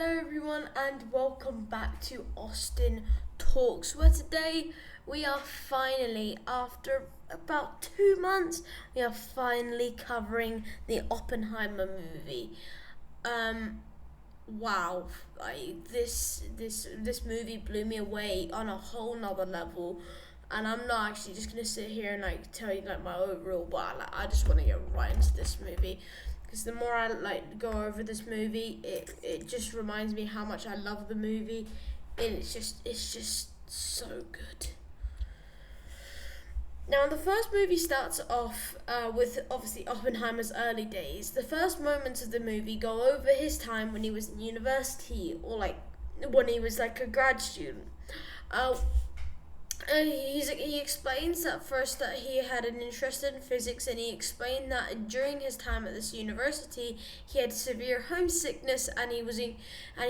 Hello everyone and welcome back to Austin Talks, where today we are finally, after about 2 months, we are finally covering the Oppenheimer movie. Wow, this movie blew me away on a whole nother level. And I'm not actually just gonna sit here and tell you my overall, but I just want to get right into this movie because the more I go over this movie, it just reminds me how much I love the movie, and it's just so good. Now, the first movie starts off with obviously Oppenheimer's early days. The first moments of the movie go over his time when he was in university, or when he was a grad student. He explains at first that he had an interest in physics, and he explained that during his time at this university he had severe homesickness, and he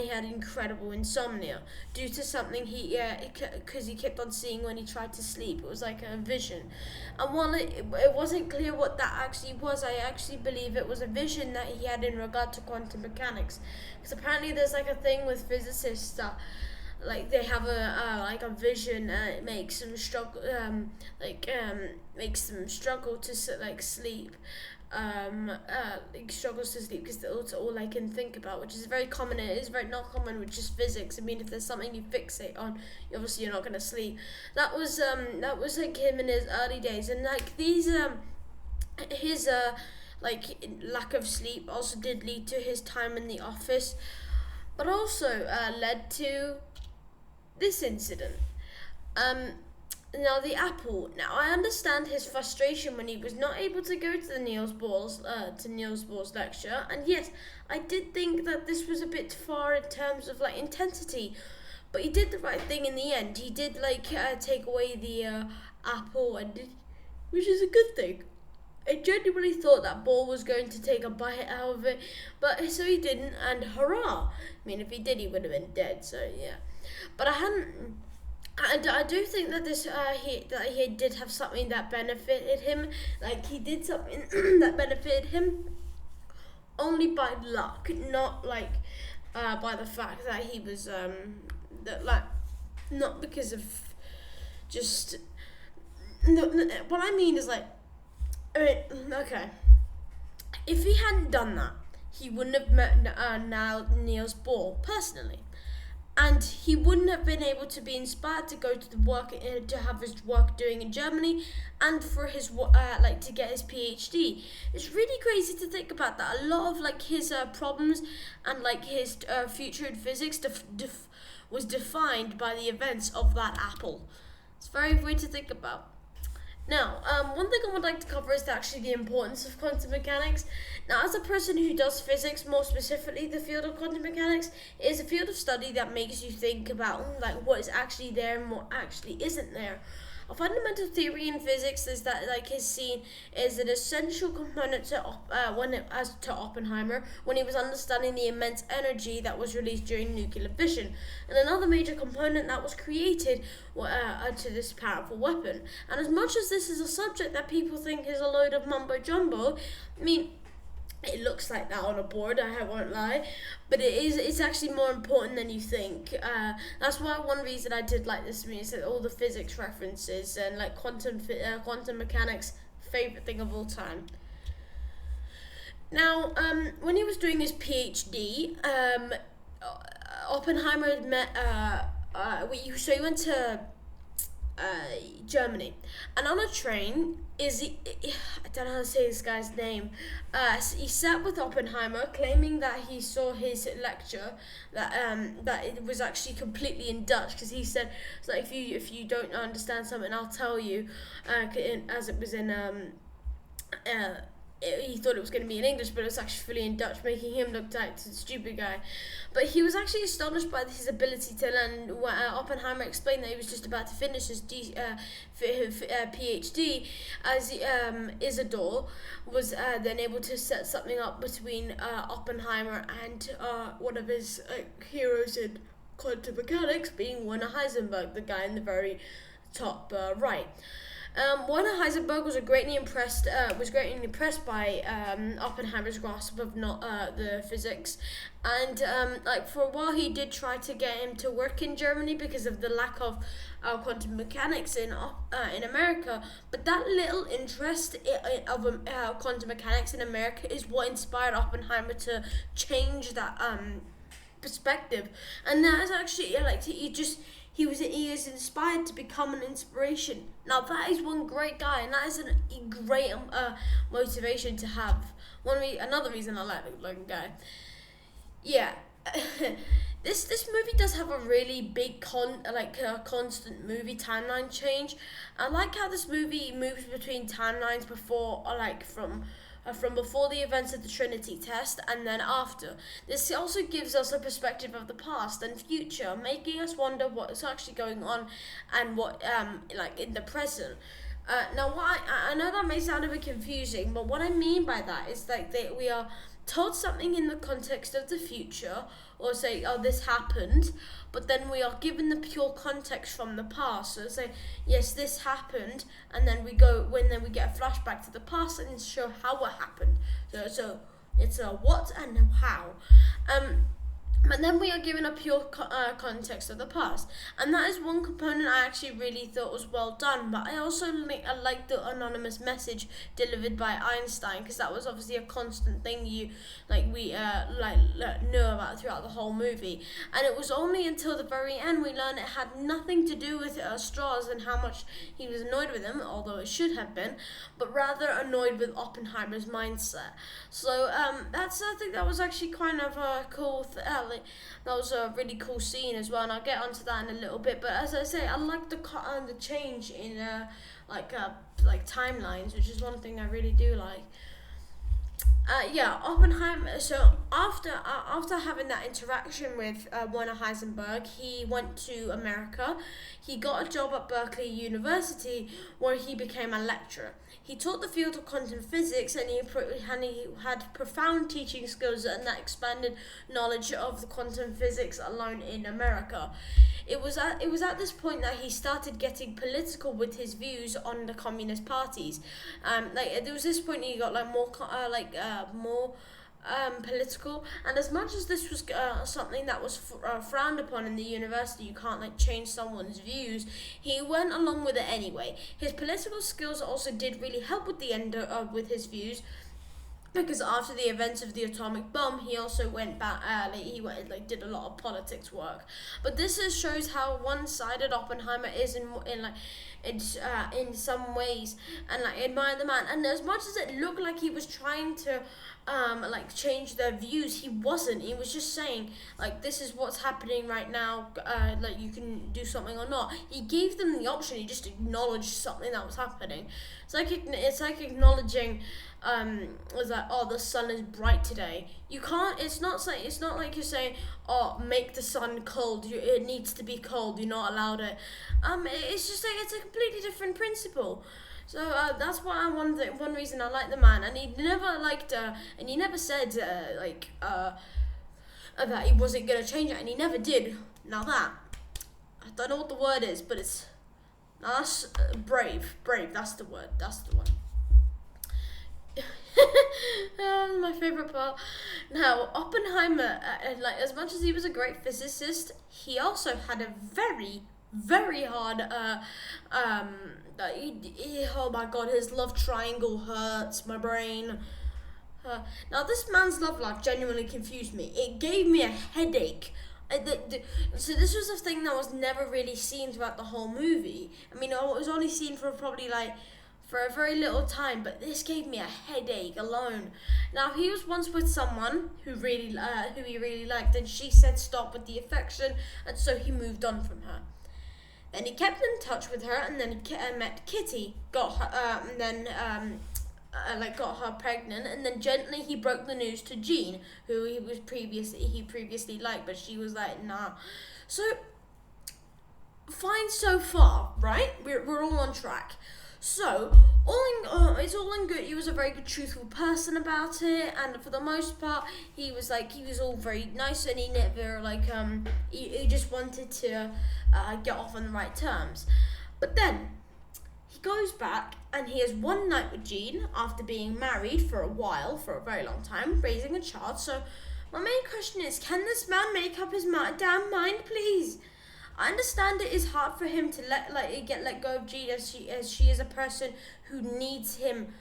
had incredible insomnia due to something because he kept on seeing when he tried to sleep. It was like a vision, and while it wasn't clear what that actually was, I actually believe it was a vision that he had in regard to quantum mechanics, because apparently there's a thing with physicists that they have a vision, and it makes them struggle to sleep, struggles to sleep because that's all I can think about, which is very common. It is very not common with just physics. I mean, if there's something you fixate on, you're not going to sleep. That was him in his early days, and his lack of sleep also did lead to his time in the office, but also led to this incident. Now the apple. Now I understand his frustration when he was not able to go to the Niels Bohr's lecture, and yes, I did think that this was a bit far in terms of intensity, but he did the right thing in the end. He did take away the apple, which is a good thing. I genuinely thought that Bohr was going to take a bite out of it, but so he didn't, and hurrah! I mean, if he did, he would have been dead. So yeah, but I hadn't. I do think that he did have something that benefited him. He did something that benefited him only by luck, not by the fact that he was not because of just. No, what I mean is okay. If he hadn't done that, he wouldn't have met now Niels Bohr personally, and he wouldn't have been able to be inspired to go to the work to have his work doing in Germany, and for his to get his PhD. It's really crazy to think about that. A lot of his problems and his future in physics was defined by the events of that apple. It's very weird to think about. Now, one thing I would like to cover is actually the importance of quantum mechanics. Now, as a person who does physics, more specifically the field of quantum mechanics, it is a field of study that makes you think about what is actually there and what actually isn't there. A fundamental theory in physics is that is seen as an essential component to Oppenheimer when he was understanding the immense energy that was released during nuclear fission, and another major component that was created to this powerful weapon. And as much as this is a subject that people think is a load of mumbo jumbo, I mean, it looks like that on a board, I won't lie, but it's actually more important than you think. That's why one reason I did like this movie is that all the physics references and quantum mechanics, favorite thing of all time. Now, when he was doing his PhD, Oppenheimer met so he went to Germany, and on a train I don't know how to say this guy's name. He sat with Oppenheimer, claiming that he saw his lecture that it was actually completely in Dutch, because he said if you don't understand something, I'll tell you. As it was in he thought it was going to be in English, but it was actually fully in Dutch, making him look like a stupid guy. But he was actually astonished by his ability to learn. Oppenheimer explained that he was just about to finish his PhD, as Isidore was then able to set something up between Oppenheimer and one of his heroes in quantum mechanics, being Werner Heisenberg, the guy in the very top right. Werner Heisenberg was greatly impressed by Oppenheimer's grasp of not the physics, and like for a while he did try to get him to work in Germany because of the lack of quantum mechanics in America. But that little interest of quantum mechanics in America is what inspired Oppenheimer to change that perspective, and that is actually he was inspired to become an inspiration. Now that is one great guy, and that is a great motivation to have. Another reason I like the Logan guy. Yeah, this movie does have a really big constant movie timeline change. I like how this movie moves between timelines from before the events of the Trinity test and then after. This also gives us a perspective of the past and future, making us wonder what is actually going on and what in the present. Now, I know that may sound a bit confusing, but what I mean by that is that we are told something in the context of the future, or say, oh, this happened, but then we are given the pure context from the past. So say, yes, this happened, and then we get a flashback to the past and show how it happened. So it's a what and a how. But then we are given a pure context of the past, and that is one component I actually really thought was well done. But I also like the anonymous message delivered by Einstein, because that was obviously a constant thing we knew about throughout the whole movie. And it was only until the very end we learned it had nothing to do with straws and how much he was annoyed with him, although it should have been, but rather annoyed with Oppenheimer's mindset. So I think that was actually kind of a cool that was a really cool scene as well, and I'll get onto that in a little bit. But as I say, I like the change in timelines, which is one thing I really do like. Oppenheimer. So after having that interaction with Werner Heisenberg, he went to America. He got a job at Berkeley University, where he became a lecturer. He taught the field of quantum physics, and he had profound teaching skills and that expanded knowledge of the quantum physics alone in America. It was at this point that he started getting political with his views on the communist parties. There was this point he got more political, and as much as this was something that was frowned upon in the university, you can't change someone's views, he went along with it anyway. His political skills also did really help with the end with his views, because after the events of the atomic bomb, he also went back. Did a lot of politics work. But this shows how one-sided Oppenheimer is in some ways, and I admire the man. And as much as it looked like he was trying to change their views, he wasn't. He was just saying this is what's happening right now. You can do something or not. He gave them the option. He just acknowledged something that was happening. It's like acknowledging. The sun is bright today. You can't. It's not like you're saying, oh, make the sun cold. It needs to be cold. You're not allowed it. It's just it's a completely different principle. So that's why one reason I like the man, and he never said that he wasn't gonna change it, and he never did. Now that I don't know what the word is, but that's brave. That's the word. That's the one. My favorite part. Now, Oppenheimer, as much as he was a great physicist, he also had a very, very hard. Oh my God, his love triangle hurts my brain. Now, this man's love life genuinely confused me. It gave me a headache. So this was a thing that was never really seen throughout the whole movie. I mean, it was only seen for probably for a very little time, but this gave me a headache alone. Now, he was once with someone who he really liked, and she said stop with the affection, and so he moved on from her. Then he kept in touch with her, and then he met Kitty, got her, and then got her pregnant, and then gently he broke the news to Jean, who he previously liked, but she was like, nah. So fine so far, right? We're all on track. So, it's all in good. He was a very good, truthful person about it, and for the most part, he was all very nice, and he never he just wanted to get off on the right terms. But then he goes back and he has one night with Jean after being married for a while, for a very long time, raising a child. So my main question is, can this man make up his damn mind, please? I understand it is hard for him to let go of Jean, as she is a person who needs him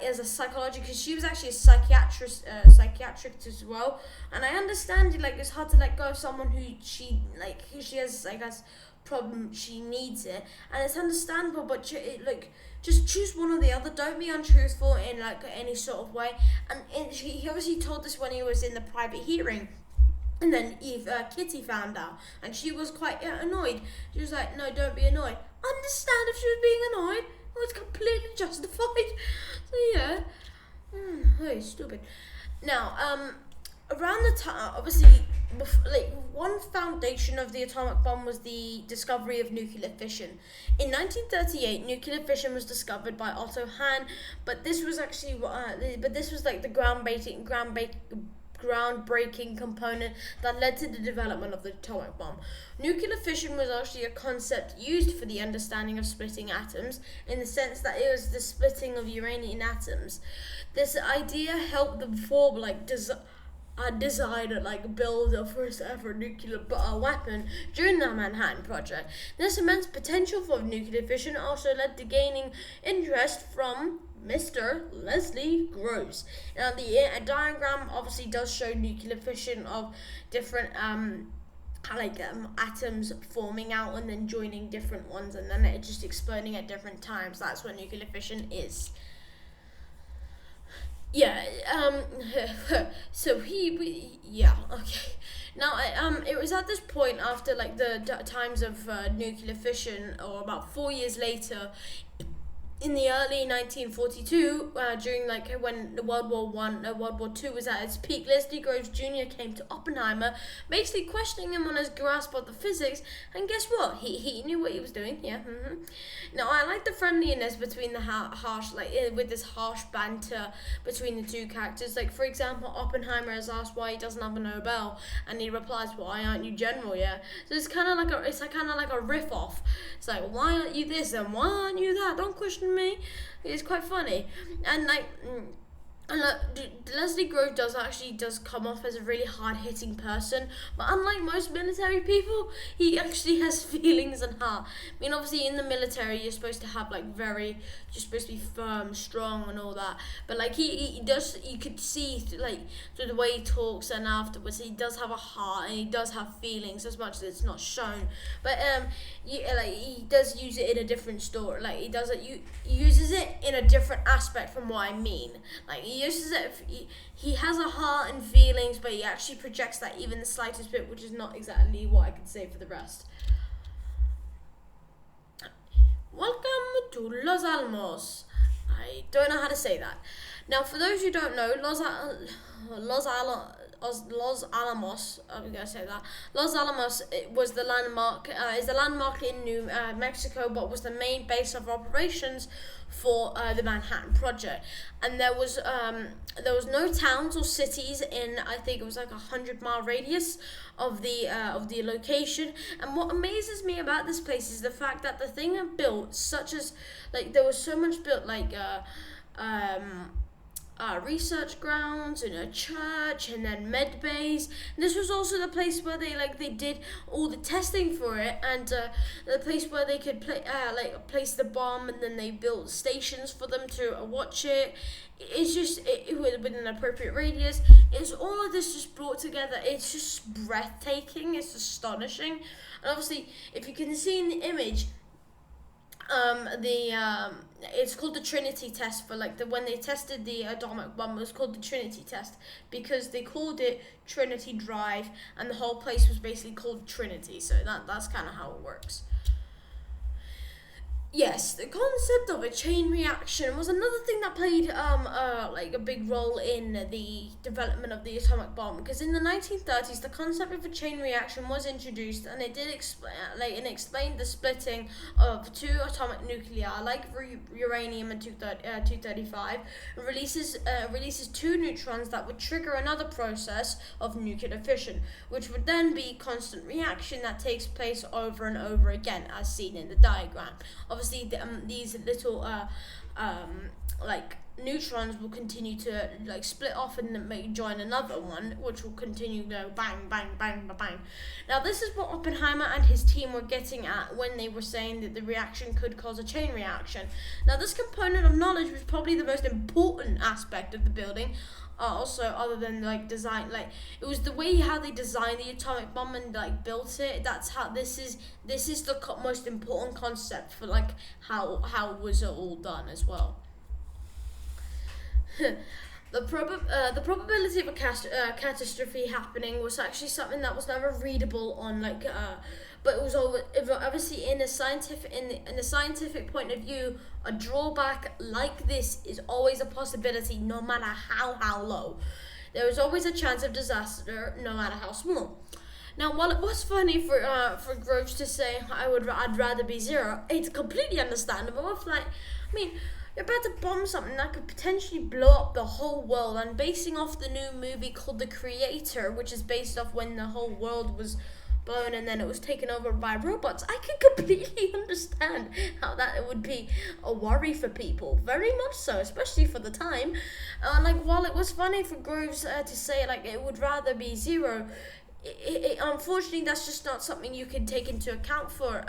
as a psychologist, because she was actually a psychiatrist as well, and I understand it's hard to let go of someone who she has problem, she needs it, and it's understandable, but just choose one or the other. Don't be untruthful in any sort of way. And he obviously told this when he was in the private hearing. And then Kitty found out, and she was quite annoyed. She was like, "No, don't be annoyed." Understand if she was being annoyed. Well, it's completely justified. So yeah, very stupid. Now, around the time, obviously, one foundation of the atomic bomb was the discovery of nuclear fission. In 1938, nuclear fission was discovered by Otto Hahn, but this was actually, the groundbreaking component that led to the development of the atomic bomb. Nuclear fission was actually a concept used for the understanding of splitting atoms, in the sense that it was the splitting of uranium atoms. This idea helped them form design and build the first ever nuclear weapon during the Manhattan Project. This immense potential for nuclear fission also led to gaining interest from Mr. Leslie Groves. Now, the diagram obviously does show nuclear fission of different atoms forming out and then joining different ones, and then it just exploding at different times. That's what nuclear fission is. Yeah. So okay. Now, it was at this point, after the times of nuclear fission, or about 4 years later, in the early 1942, during when World War II was at its peak, Leslie Groves Jr. came to Oppenheimer, basically questioning him on his grasp of the physics. And guess what? He knew what he was doing. Yeah. Now, I like the friendliness between the with this harsh banter between the two characters. For example, Oppenheimer is asked why he doesn't have a Nobel, and he replies, "Why aren't you general yet?" So it's kind of like a riff off. It's like, "Why aren't you this and why aren't you that? Don't question me." It's quite funny, and Leslie Grove does come off as a really hard-hitting person, but unlike most military people, he actually has feelings and heart. I mean, obviously in the military you're supposed to have you're supposed to be firm, strong, and all that. But he does. You could see through the way he talks, and afterwards he does have a heart and he does have feelings, as much as it's not shown. But he does use it in a different story. He uses it in a different aspect from what I mean. He uses it. He has a heart and feelings, but he actually projects that even the slightest bit, which is not exactly what I can say for the rest. Welcome to Los Alamos. I don't know how to say that. Now, for those who don't know, Los Alamos. I'm gonna say that. Los Alamos was the landmark. Is the landmark in New Mexico, but was the main base of operations for the Manhattan Project. And there was no towns or cities in, I think it was 100-mile radius of the location. And what amazes me about this place is the fact that the thing it built, such as there was so much built research grounds and a church and then med bays. And this was also the place where they did all the testing for it, and the place where they could place the bomb, and then they built stations for them to watch it. It's just it within an appropriate radius. It's all of this just brought together. It's just breathtaking. It's astonishing. And obviously, if you can see in the image, it's called the Trinity test for when they tested the atomic bomb. It was called the Trinity test because they called it Trinity Drive, and the whole place was basically called Trinity. So that's kind of how it works. Yes, the concept of a chain reaction was another thing that played a big role in the development of the atomic bomb, because in the 1930s the concept of a chain reaction was introduced, and it did explain the splitting of two atomic nuclei uranium and 235 releases two neutrons that would trigger another process of nuclear fission, which would then be constant reaction that takes place over and over again, as seen in the diagram. Obviously, obviously these little like neutrons will continue to like split off and join another one, which will continue to go bang, bang, bang, bang, bang. Now this is what Oppenheimer and his team were getting at when they were saying that the reaction could cause a chain reaction. Now this component of knowledge was probably the most important aspect of the building. Also, other than like design, like it was the way how they designed the atomic bomb and like built it. That's how this is the most important concept for like how was it all done as well. The probability of a catastrophe happening was actually something that was never readable on but it was obviously in a scientific point of view. A drawback like this is always a possibility, no matter how low. There is always a chance of disaster, no matter how small. Now, while it was funny for Groves to say I'd rather be zero, it's completely understandable. If you're about to bomb something that could potentially blow up the whole world, and basing off the new movie called The Creator, which is based off when the whole world was blown and then it was taken over by robots, I can completely understand how that it would be a worry for people, very much so, especially for the time. While it was funny for Groves to say it would rather be zero, unfortunately that's just not something you can take into account for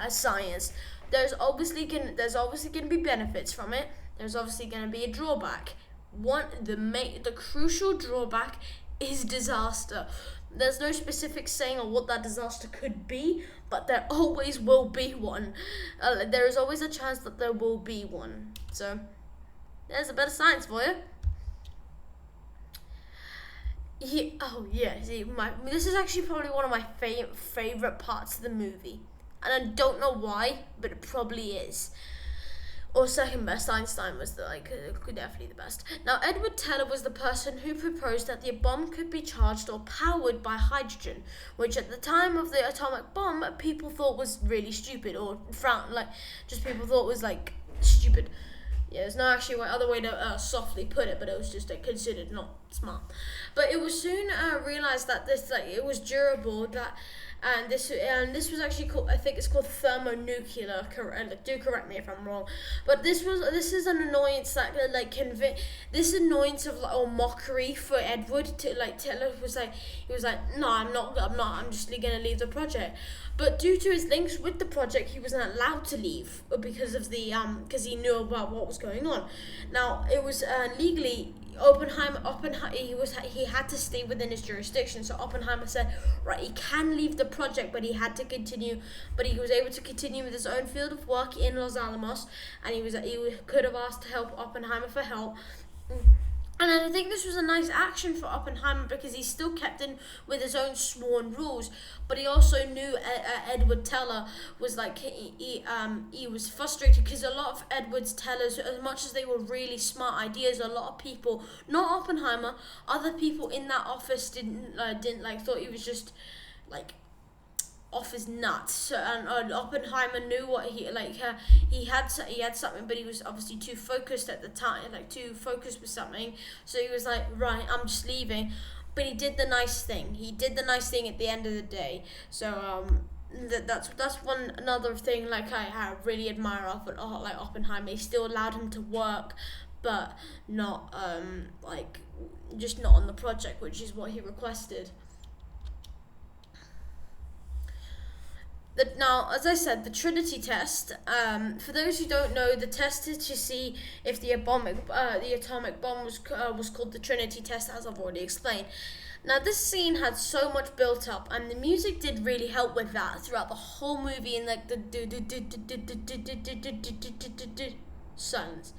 science. There's obviously gonna be benefits from it. There's obviously gonna be a drawback. The crucial drawback is disaster. There's no specific saying on what that disaster could be, but there always will be one. There is always a chance that there will be one. So there's a bit of science for you. This is actually probably one of my favorite parts of the movie. And I don't know why, but it probably is. Or second best, Einstein was definitely the best. Now, Edward Teller was the person who proposed that the bomb could be charged or powered by hydrogen, which at the time of the atomic bomb, people thought was really stupid, or people thought was stupid. Yeah, there's no actually other way to softly put it, but it was just considered not smart. But it was soon realized that this it was durable, and this was actually called, I think it's called thermonuclear. Do correct me if I'm wrong, but this is an annoyance that this annoyance of or mockery for Edward to Taylor he was like, no, I'm just gonna leave the project. But due to his links with the project, he wasn't allowed to leave because of because he knew about what was going on. Now it was legally. Oppenheimer, he had to stay within his jurisdiction. So Oppenheimer said, right, he can leave the project, but he had to continue. But he was able to continue with his own field of work in Los Alamos, and he could have asked to help Oppenheimer for help. And I think this was a nice action for Oppenheimer because he still kept in with his own sworn rules, but he also knew Edward Teller was he was frustrated because a lot of Edward Teller's, as much as they were really smart ideas, a lot of people, not Oppenheimer, other people in that office didn't thought he was just off his nuts. So, and Oppenheimer knew what he had something, but he was obviously too focused at the time, too focused with something. So he was like, right, I'm just leaving. But he did the nice thing. He did the nice thing at the end of the day. So that's another thing I really admire Oppenheimer. He still allowed him to work, but not just not on the project, which is what he requested. Now, as I said, the Trinity test, for those who don't know, the test is to see if the atomic bomb was called the Trinity test, as I've already explained. Now, this scene had so much built up, and the music did really help with that throughout the whole movie, and the silence.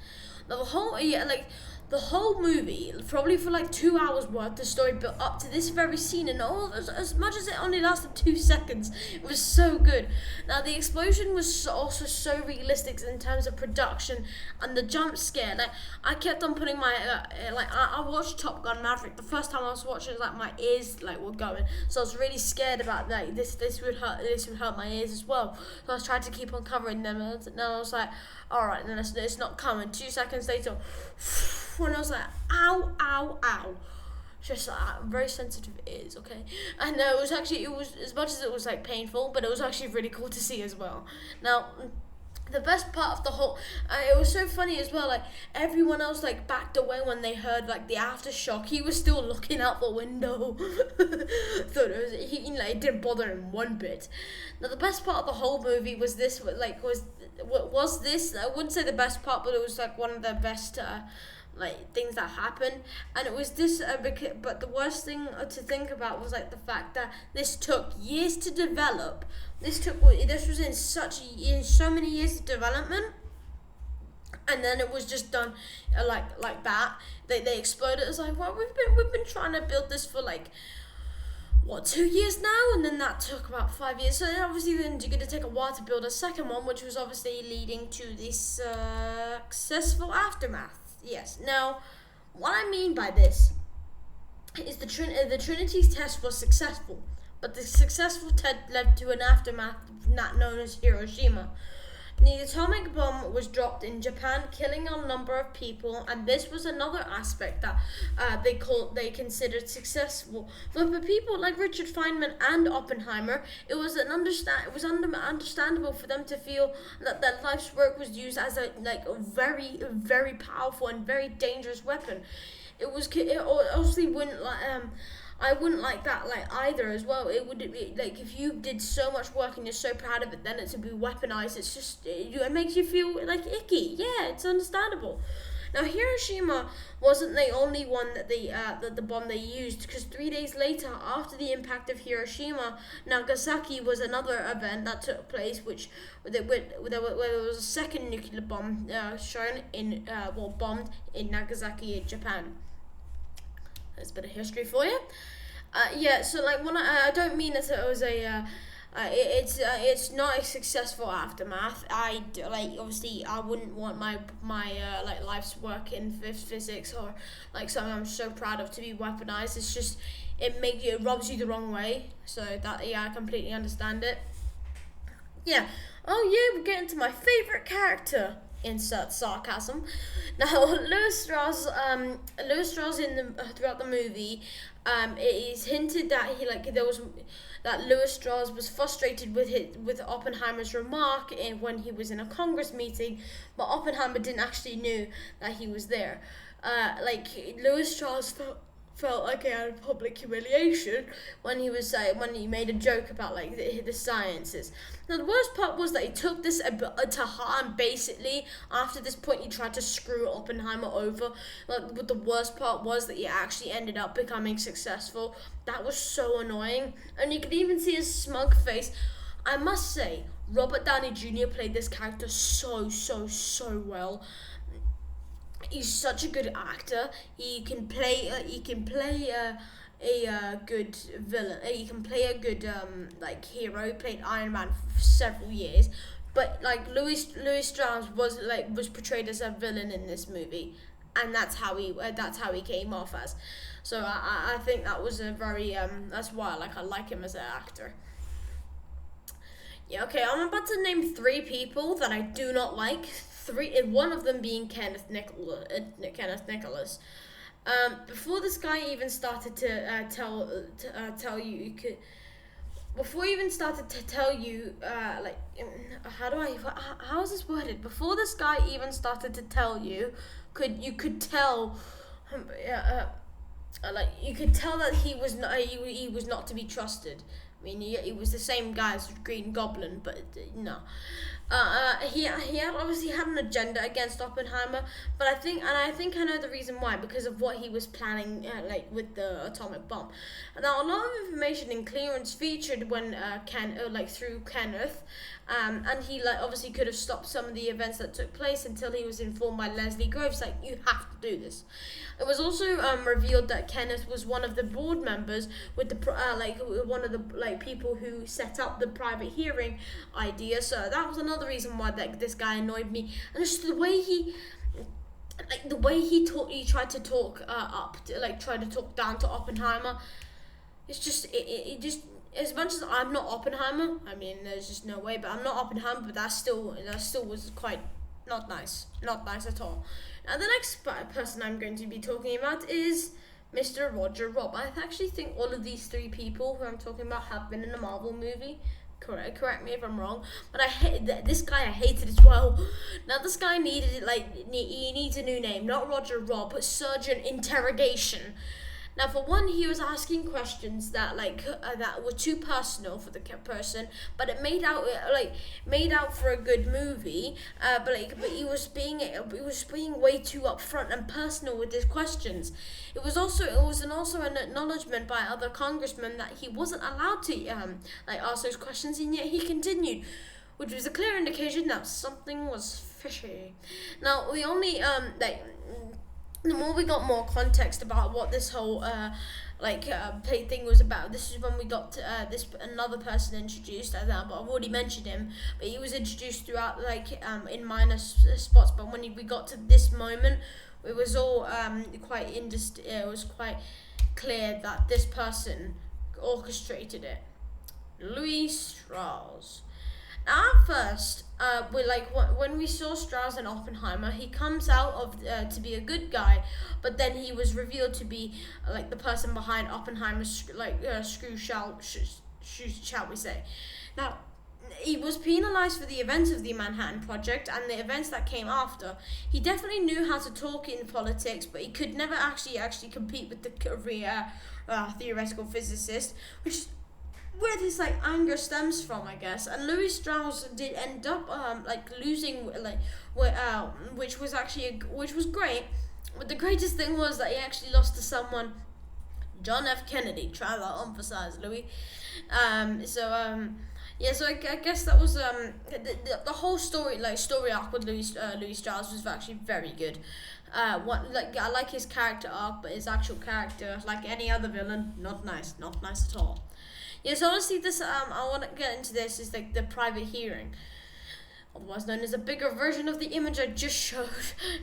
The whole movie, probably for 2 hours worth, the story built up to this very scene, and as much as it only lasted 2 seconds, it was so good. Now the explosion was also so realistic in terms of production and the jump scare. I kept on putting my I watched Top Gun Maverick. The first time I was watching it, my ears were going, so I was really scared about this would hurt my ears as well. So I was trying to keep on covering them, and then I was like, all right, then it's not coming. 2 seconds later, when I was like, ow, ow, ow. Just very sensitive ears, okay? And it was as much as it was painful, but it was actually really cool to see as well. Now, the best part of the whole, it was so funny as well, like everyone else like backed away when they heard like the aftershock. He was still looking out the window. Thought it was, it didn't bother him one bit. Now the best part of the whole movie was this, was this, I wouldn't say the best part, but it was like one of the best like things that happened. And it was this, but the worst thing to think about was like the fact that this took years to develop. This was in so many years of development, and then it was just done like that. They exploded. It's like, well, we've been trying to build this for like what, 2 years now, and then that took about 5 years. So obviously then you're going to take a while to build a second one, which was obviously leading to this successful aftermath. Yes. Now, what I mean by this is the Trinity's test was successful, but the successful test led to an aftermath not known as Hiroshima. The atomic bomb was dropped in Japan, killing a number of people, and this was another aspect that they considered successful. But for people like Richard Feynman and Oppenheimer, it was understandable for them to feel that their life's work was used as a very, very powerful and very dangerous weapon. It obviously wouldn't I wouldn't like that either as well. It would be like if you did so much work and you're so proud of it, then it to be weaponized. It's just it makes you feel like icky. Yeah, it's understandable. Now Hiroshima wasn't the only one that the bomb they used, because 3 days later, after the impact of Hiroshima, Nagasaki was another event that took place, where there was a second nuclear bomb bombed in Nagasaki, Japan. There's a bit of history for you. So like when I don't mean that it was it's not a successful aftermath. Obviously I wouldn't want my life's work in physics or like something I'm so proud of to be weaponized. It's just it rubs you the wrong way. So that I completely understand it. Yeah. Oh yeah, we're getting to my favorite character. Insert sarcasm. Now, Louis Strauss throughout the movie, it is hinted that Louis Strauss was frustrated with Oppenheimer's remark when he was in a Congress meeting, but Oppenheimer didn't actually knew that he was there. Louis Strauss felt like he had public humiliation when he made a joke about the sciences. Now the worst part was that he took this to heart, and basically after this point he tried to screw Oppenheimer over. But the worst part was that he actually ended up becoming successful. That was so annoying, and you could even see his smug face. I must say, Robert Downey Jr. played this character so well. He's such a good actor. He can play a good villain. He can play a good hero. He played Iron Man for several years, but Louis Strauss was portrayed as a villain in this movie, and that's how he came off as. So I think that was a very that's why I like him as an actor. Yeah, okay, I'm about to name 3 people that I do not like. One of them being Kenneth Nicholas. Before this guy even started to tell you, before he even started to tell you, how is this worded? Before this guy even started to tell you, you could tell that he was not to be trusted. I mean, he was the same guy as Green Goblin, but no. He had obviously had an agenda against Oppenheimer, but I think I know the reason why, because of what he was planning, with the atomic bomb. Now, a lot of information in clearance featured when through Kenneth, and he obviously could have stopped some of the events that took place until he was informed by Leslie Groves, you have to do this. It was also revealed that Kenneth was one of the board members with one of the people who set up the private hearing idea. So that was another reason why this guy annoyed me, and just the way he tried to talk tried to talk down to Oppenheimer. It's just it just, as much as I'm not Oppenheimer, I mean there's just no way, but I'm not Oppenheimer, but that still was quite not nice at all. Now the next person I'm going to be talking about is Mr. Roger Robb. I actually think all of these 3 people who I'm talking about have been in a Marvel movie. Correct me if I'm wrong, but I hate this guy. I hated as well. Now this guy needed he needs a new name, not Roger Rob, but Surgeon Interrogation. Now, for one, he was asking questions that that were too personal for the person, but it made out for a good movie. But he was being way too upfront and personal with his questions. Also an acknowledgement by other congressmen that he wasn't allowed to ask those questions, and yet he continued, which was a clear indication that something was fishy. Now, the only the more we got more context about what this whole play thing was about. This is when we got this another person introduced, but I've already mentioned him. But he was introduced throughout in minor spots. But when we got to this moment, it was all it was quite clear that this person orchestrated it. Louis Strauss. Now, at first, when we saw Strauss in Oppenheimer, he comes out of to be a good guy, but then he was revealed to be the person behind Oppenheimer's screw shall we say. Now, he was penalized for the events of the Manhattan Project and the events that came after. He definitely knew how to talk in politics, but he could never actually compete with the theoretical physicist, which is where this anger stems from, I guess. And Louis Strauss did end up losing, which was great. But the greatest thing was that he actually lost to someone, John F. Kennedy. Try to emphasize, Louis. So I guess that was the whole story arc with Louis Strauss was actually very good. I like his character arc, but his actual character, like any other villain, not nice at all. Yeah, so honestly, this I want to get into this is the private hearing, otherwise known as a bigger version of the image I just showed.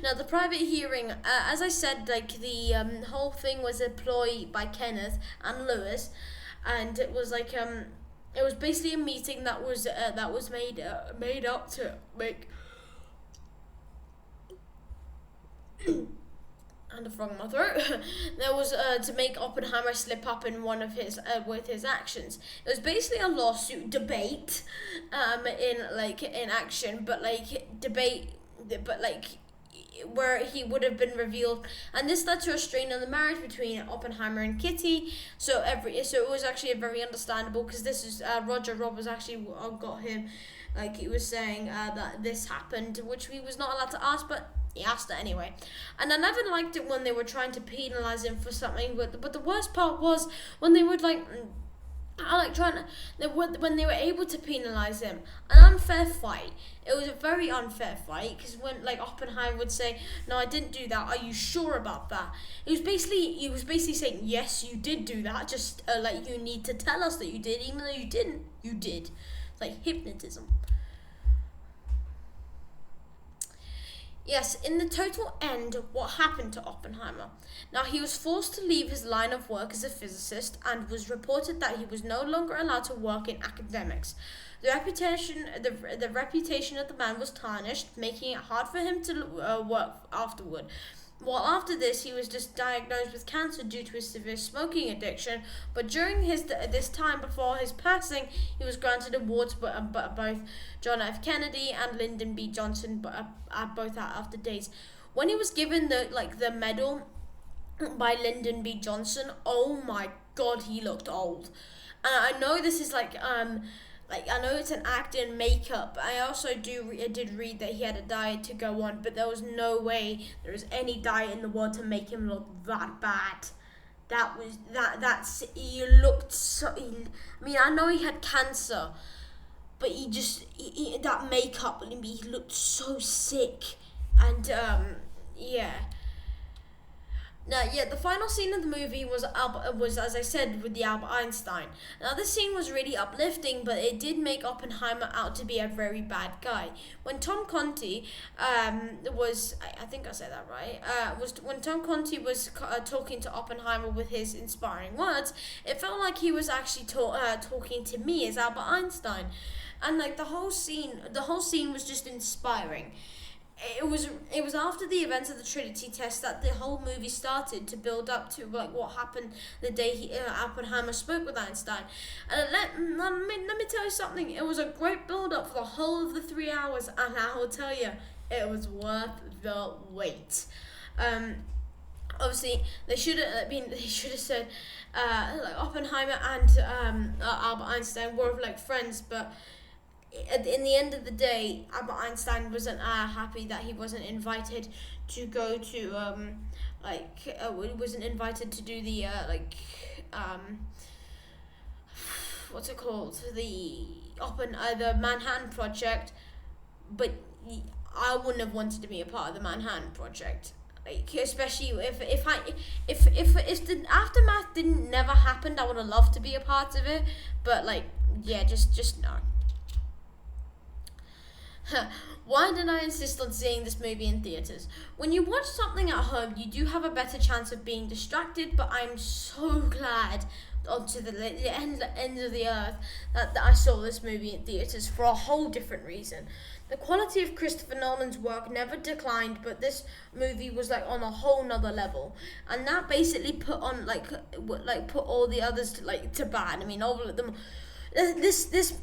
Now, the private hearing, as I said, the whole thing was a ploy by Kenneth and Lewis, and it was it was basically a meeting that was made up to make. And a frog in my throat. There was to make Oppenheimer slip up in one of his with his actions. It was basically a lawsuit debate, in action, but where he would have been revealed, and this led to a strain on the marriage between Oppenheimer and Kitty. So it was actually a very understandable, because this is Roger Rob was actually got him, he was saying that this happened, which he was not allowed to ask, but he asked it anyway. And I never liked it when they were trying to penalize him for something, but the worst part was when they would when they were able to penalize him. An unfair fight. It was a very unfair fight, because when Oppenheimer would say, "No, I didn't do that. Are you sure about that?" He was basically saying, "Yes, you did do that. Just you need to tell us that you did, even though you didn't. You did." It's like hypnotism. Yes, in the total end, what happened to Oppenheimer? Now, he was forced to leave his line of work as a physicist, and was reported that he was no longer allowed to work in academics. The reputation of the man was tarnished, making it hard for him to work afterward. Well, after this, he was just diagnosed with cancer due to his severe smoking addiction. But during this time before his passing, he was granted awards by both John F. Kennedy and Lyndon B. Johnson, both after days. When he was given the medal by Lyndon B. Johnson, oh my God, he looked old. And I know this is I know it's an act in makeup. I also did read that he had a diet to go on, but there was no way there was any diet in the world to make him look that bad. He looked so. I know he had cancer, but that makeup, he looked so sick, and yeah. Now, the final scene of the movie was, as I said, with the Albert Einstein. Now, this scene was really uplifting, but it did make Oppenheimer out to be a very bad guy. When Tom Conti was, I think I said that right, when Tom Conti was talking to Oppenheimer with his inspiring words, it felt like he was actually talking to me as Albert Einstein. And the whole scene was just inspiring. it was after the events of the Trinity test that the whole movie started to build up to like what happened the day Oppenheimer spoke with Einstein. And let me tell you something. It was a great build up for the whole of the 3 hours, and I will tell you, it was worth the wait. Obviously, they should have said like Oppenheimer and Albert Einstein were like friends, but in the end of the day, Albert Einstein wasn't happy that he wasn't invited to go to wasn't invited to do the what's it called, the Manhattan Project, but I wouldn't have wanted to be a part of the Manhattan Project. Like, especially if the aftermath didn't never happened, I would have loved to be a part of it. But like, yeah, just no. Why did I insist on seeing this movie in theaters? When you watch something at home, you do have a better chance of being distracted, but I'm so glad onto the end of the earth that I saw this movie in theaters for a whole different reason. The quality of Christopher Nolan's work never declined, but this movie was like on a whole nother level, and that basically put put all the others to bad. I mean, all of them. This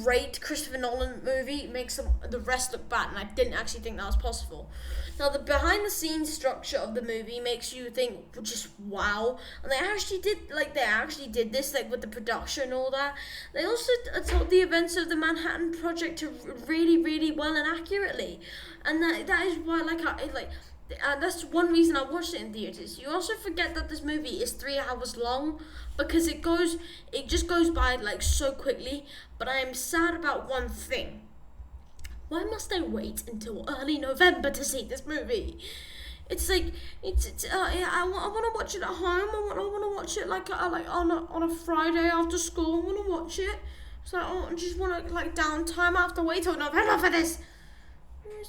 great Christopher Nolan movie makes the rest look bad, and I didn't actually think that was possible. Now, the behind the scenes structure of the movie makes you think just wow, and they actually did this with the production and all that. They also told the events of the Manhattan Project to really, really well and accurately, and that is why that's one reason I watched it in theaters. You also forget that this movie is 3 hours long because it just goes by so quickly. But I am sad about one thing. Why must I wait until early November to see this movie? It's I want to watch it at home. I want to watch it on a Friday after school. I want to watch it. So I just want to downtime. I have to wait till November for this.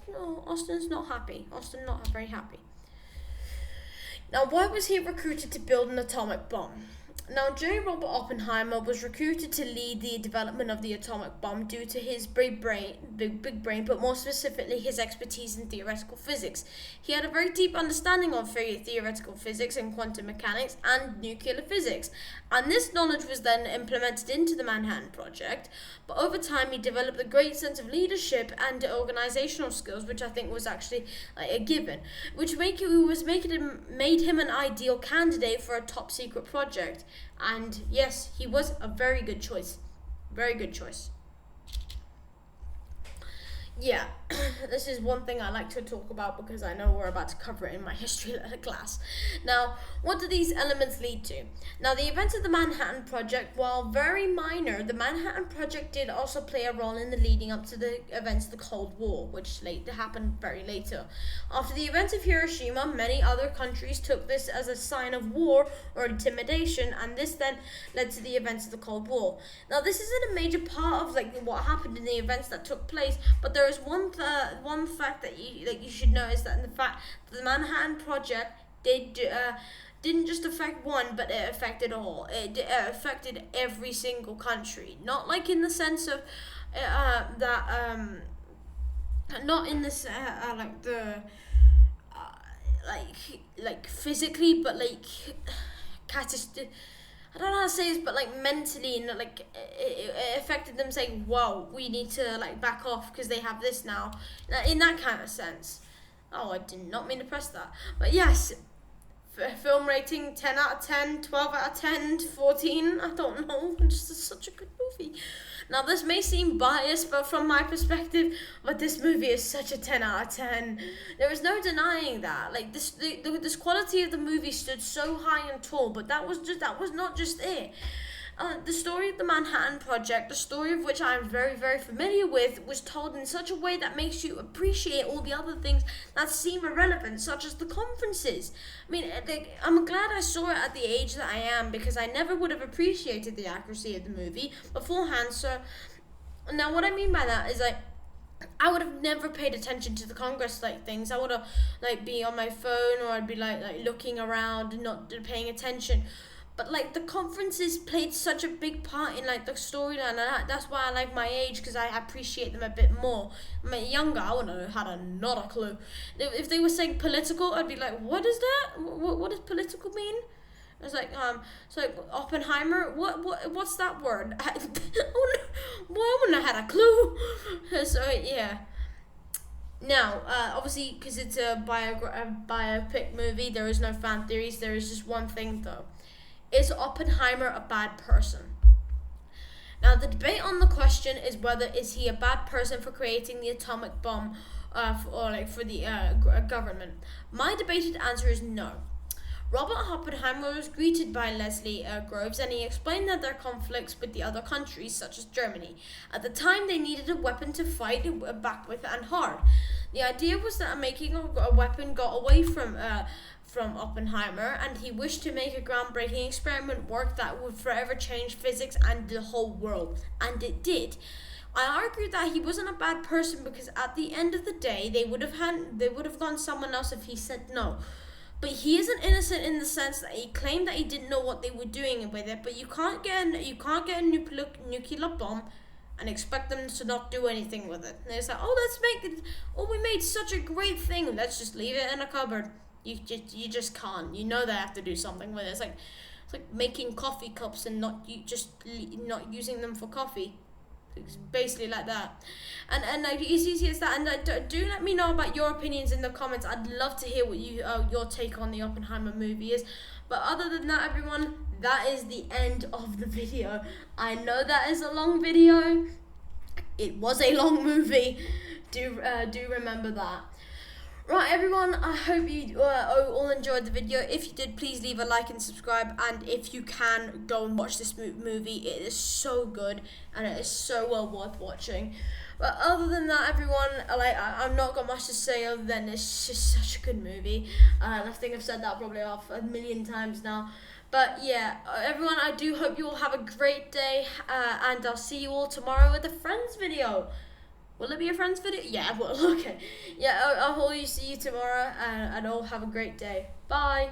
No, Austin's not happy. Austin not very happy. Now, why was he recruited to build an atomic bomb? Now, J. Robert Oppenheimer was recruited to lead the development of the atomic bomb due to his big brain, but more specifically his expertise in theoretical physics. He had a very deep understanding of theoretical physics and quantum mechanics and nuclear physics, and this knowledge was then implemented into the Manhattan Project. But over time, he developed a great sense of leadership and organizational skills, which I think was actually a given, which made him an ideal candidate for a top secret project. And yes, he was a very good choice. Very good choice. Yeah, this is one thing I like to talk about because I know we're about to cover it in my history class. Now, what do these elements lead to? Now, the events of the Manhattan Project, while very minor, the Manhattan Project did also play a role in the leading up to the events of the Cold War, which happened very later. After the events of Hiroshima, many other countries took this as a sign of war or intimidation, and this then led to the events of the Cold War. Now, this isn't a major part of what happened in the events that took place, but there is one fact that you should notice, that in the fact that the Manhattan Project didn't just affect one, but it affected all. It affected every single country. Not in the sense of not in this physically, but I don't know how to say this, but mentally, and it affected them, saying, "Whoa, we need to back off because they have this now," in that kind of sense. Oh, I did not mean to press that, but yes, film rating 10 out of 10, 12 out of 10, 14. I don't know. It's just such a good movie. Now, this may seem biased, but from my perspective, this movie is such a 10 out of 10. There is no denying that. This quality of the movie stood so high and tall, but that was not just it. The story of the Manhattan Project, the story of which I am very, very familiar with, was told in such a way that makes you appreciate all the other things that seem irrelevant, such as the conferences. I mean, I'm glad I saw it at the age that I am, because I never would have appreciated the accuracy of the movie beforehand. So, now what I mean by that is I would have never paid attention to the Congress things. I would have be on my phone, or I'd be looking around and not paying attention. But like the conferences played such a big part in like the storyline, and that's why I like my age, because I appreciate them a bit more. When younger, I wouldn't have had not a clue. If they were saying political, I'd be like, what is that? What does political mean? It's like Oppenheimer. What's that word? I wouldn't have had a clue. So yeah. Now, obviously, because it's a biopic movie, there is no fan theories. There is just one thing though: is Oppenheimer a bad person? Now, the debate on the question is whether is he a bad person for creating the atomic bomb, for the government. My debated answer is no. Robert Oppenheimer was greeted by Leslie Groves, and he explained that their conflicts with the other countries, such as Germany. At the time, they needed a weapon to fight back with and hard. The idea was that making a weapon got away from Oppenheimer, and he wished to make a groundbreaking experiment work that would forever change physics and the whole world, and it did. I argue that he wasn't a bad person because at the end of the day, they would have gone someone else if he said no. But he isn't innocent in the sense that he claimed that he didn't know what they were doing with it. But you can't get a nuclear bomb and expect them to not do anything with it. And it's like, we made such a great thing. Let's just leave it in a cupboard. You just can't. You know they have to do something with it. It's like making coffee cups and not using them for coffee. It's basically like that, and like it's easy as that. And do let me know about your opinions in the comments. I'd love to hear what your take on the Oppenheimer movie is. But other than that, everyone, that is the end of the video. I know that is a long video. It was a long movie. Do remember that. Right, everyone, I hope you all enjoyed the video. If you did, please leave a like and subscribe. And if you can, go and watch this movie. It is so good, and it is so well worth watching. But other than that, everyone, I've not got much to say other than it's just such a good movie. I think I've said that probably off a million times now. But yeah, everyone, I do hope you all have a great day, and I'll see you all tomorrow with a Friends video. Will it be a Friends video? Yeah, well, okay. Yeah, I'll see you tomorrow, and all have a great day. Bye.